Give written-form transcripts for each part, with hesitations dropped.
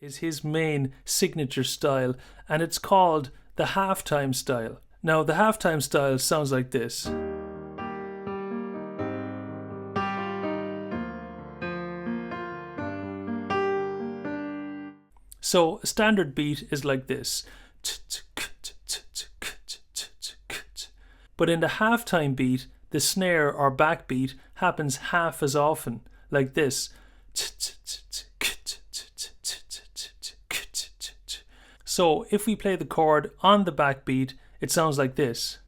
is his main signature style, and it's called the halftime style. Now, the halftime style sounds like this. So a standard beat is like this. But in the halftime beat, the snare or backbeat happens half as often, like this. So if we play the chord on the backbeat, it sounds like this.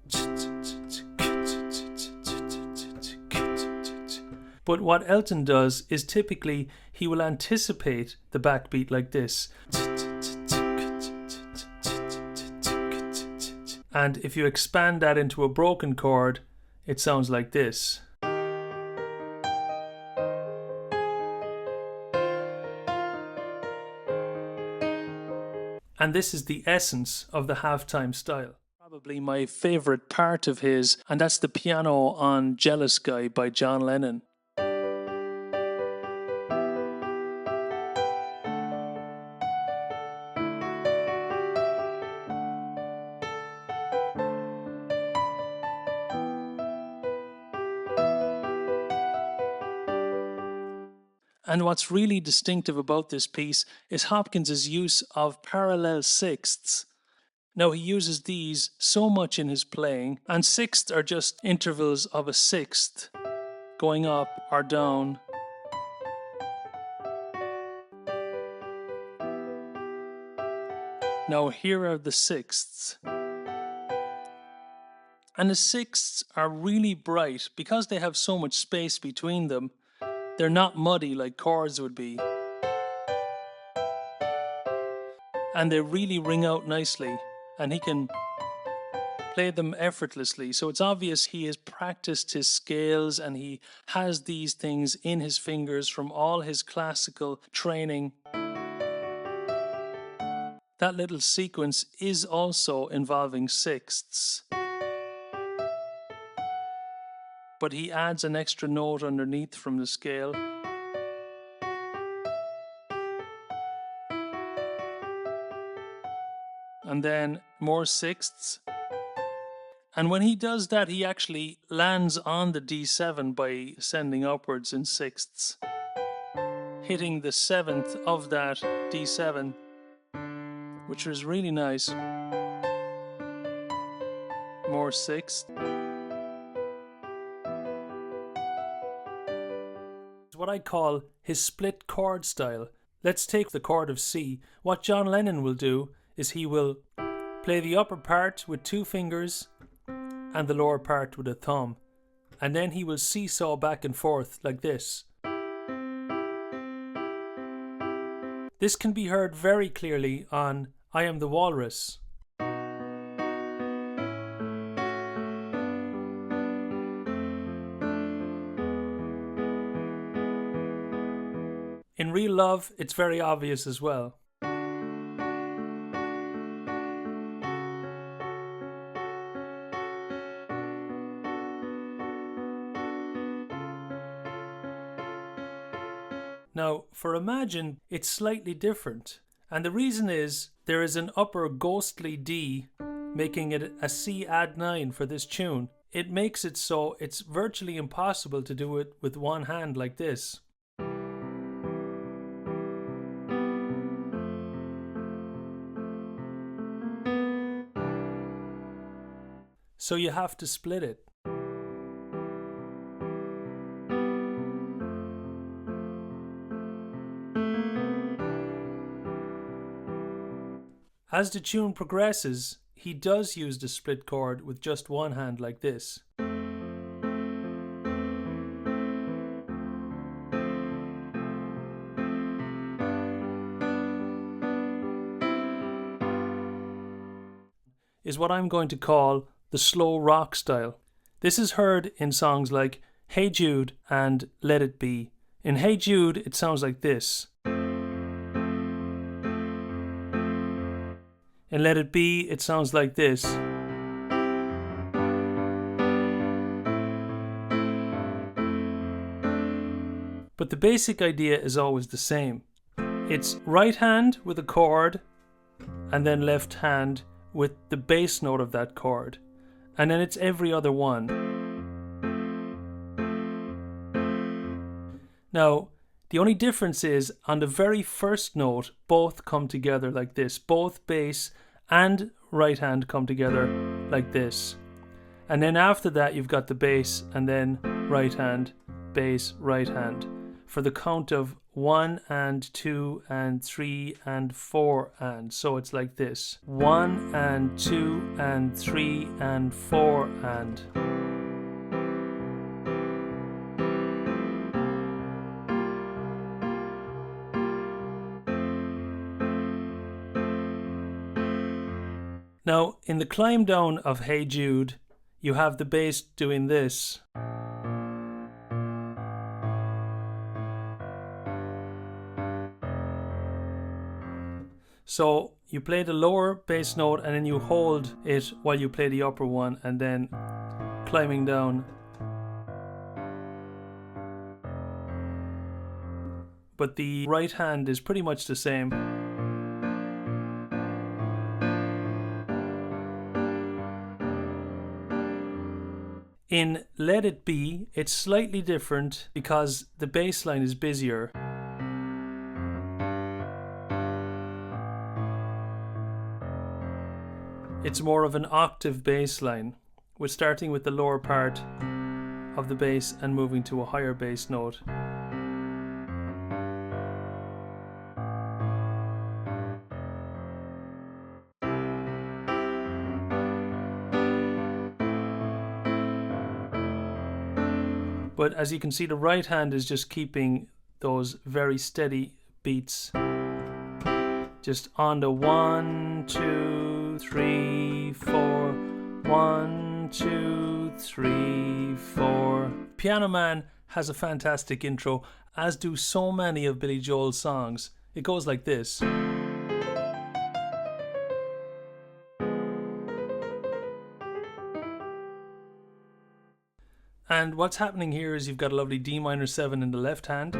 But what Elton does is typically he will anticipate the backbeat like this. And if you expand that into a broken chord, it sounds like this. And this is the essence of the halftime style. Probably my favorite part of his, and that's the piano on Jealous Guy by John Lennon. And what's really distinctive about this piece is Hopkins' use of parallel sixths. Now, he uses these so much in his playing, and sixths are just intervals of a sixth, going up or down. Now, here are the sixths. And the sixths are really bright because they have so much space between them. They're not muddy like chords would be. And they really ring out nicely, and he can play them effortlessly. So it's obvious he has practiced his scales and he has these things in his fingers from all his classical training. That little sequence is also involving sixths. But he adds an extra note underneath from the scale. And then more sixths. And when he does that, he actually lands on the D7 by ascending upwards in sixths, hitting the seventh of that D7, which was really nice. More sixths. What I call his split chord style. Let's take the chord of C. What John Lennon will do is he will play the upper part with 2 fingers and the lower part with a thumb, and then he will seesaw back and forth like this. This can be heard very clearly on I Am the Walrus. In Real Love, it's very obvious as well. Now, for Imagine, it's slightly different. And the reason is, there is an upper ghostly D, making it a C add 9 for this tune. It makes it so it's virtually impossible to do it with one hand like this. So you have to split it. As the tune progresses, he does use the split chord with just one hand like this. Is what I'm going to call the slow rock style. This is heard in songs like Hey Jude and Let It Be. In Hey Jude, it sounds like this. In Let It Be, it sounds like this. But the basic idea is always the same. It's right hand with a chord and then left hand with the bass note of that chord. And then it's every other one. Now, the only difference is on the very first note, both come together like this. Both bass and right hand come together like this. And then after that, you've got the bass and then right hand, bass, right hand. For the count of 1 and 2 and 3 and 4 and. So it's like this. 1 and 2 and 3 and 4 and. Now, in the climb down of Hey Jude, you have the bass doing this. So you play the lower bass note and then you hold it while you play the upper one, and then climbing down. But the right hand is pretty much the same. In Let It Be, it's slightly different because the bass line is busier. It's more of an octave bass line. We're starting with the lower part of the bass and moving to a higher bass note. But as you can see, the right hand is just keeping those very steady beats. Just on the 1, 2, 3, 4. 1, 2, 3, 4. Piano Man has a fantastic intro, as do so many of Billy Joel's songs. It goes like this. And what's happening here is you've got a lovely D minor 7 in the left hand,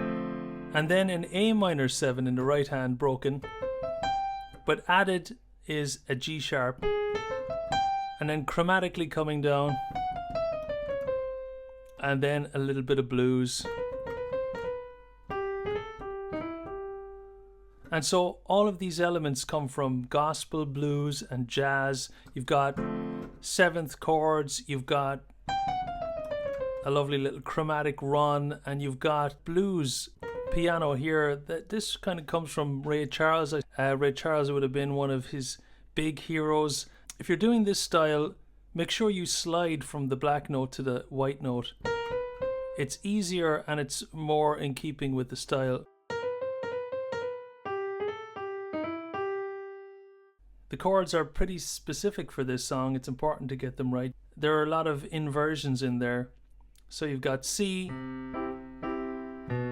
and then an A minor 7 in the right hand broken, but added is a G sharp, and then chromatically coming down, and then a little bit of blues. And so all of these elements come from gospel, blues, and jazz. You've got seventh chords, you've got a lovely little chromatic run, and you've got blues piano here. This kind of comes from Ray Charles. Ray Charles would have been one of his big heroes. If you're doing this style, make sure you slide from the black note to the white note. It's easier and it's more in keeping with the style. The chords are pretty specific for this song. It's important to get them right. There are a lot of inversions in there. So you've got C,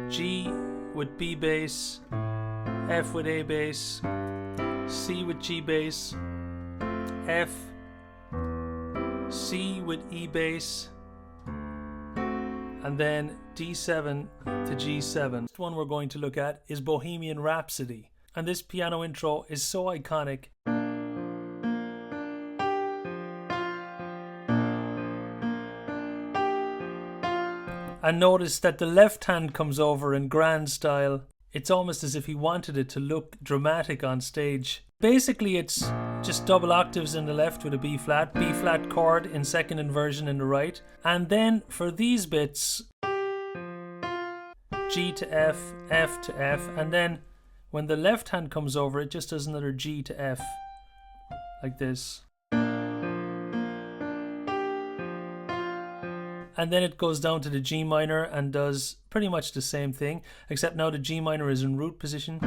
G with B bass, F with A bass, C with G bass, F, C with E bass, and then D7 to G7. Next one we're going to look at is Bohemian Rhapsody, and this piano intro is so iconic. And notice that the left hand comes over in grand style. It's almost as if he wanted it to look dramatic on stage. Basically, it's just double octaves in the left with a B flat chord in second inversion in the right. And then for these bits, G to F, F to F, and then when the left hand comes over, it just does another G to F, like this. And then it goes down to the G minor and does pretty much the same thing, except now the G minor is in root position.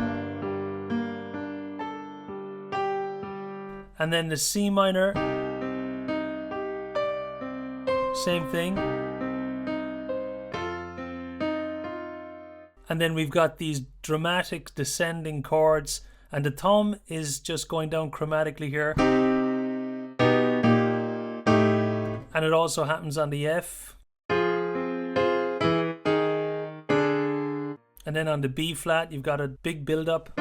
And then the C minor, same thing. And then we've got these dramatic descending chords, and the thumb is just going down chromatically here. And it also happens on the F. And And then on the B flat, you've got a big build up.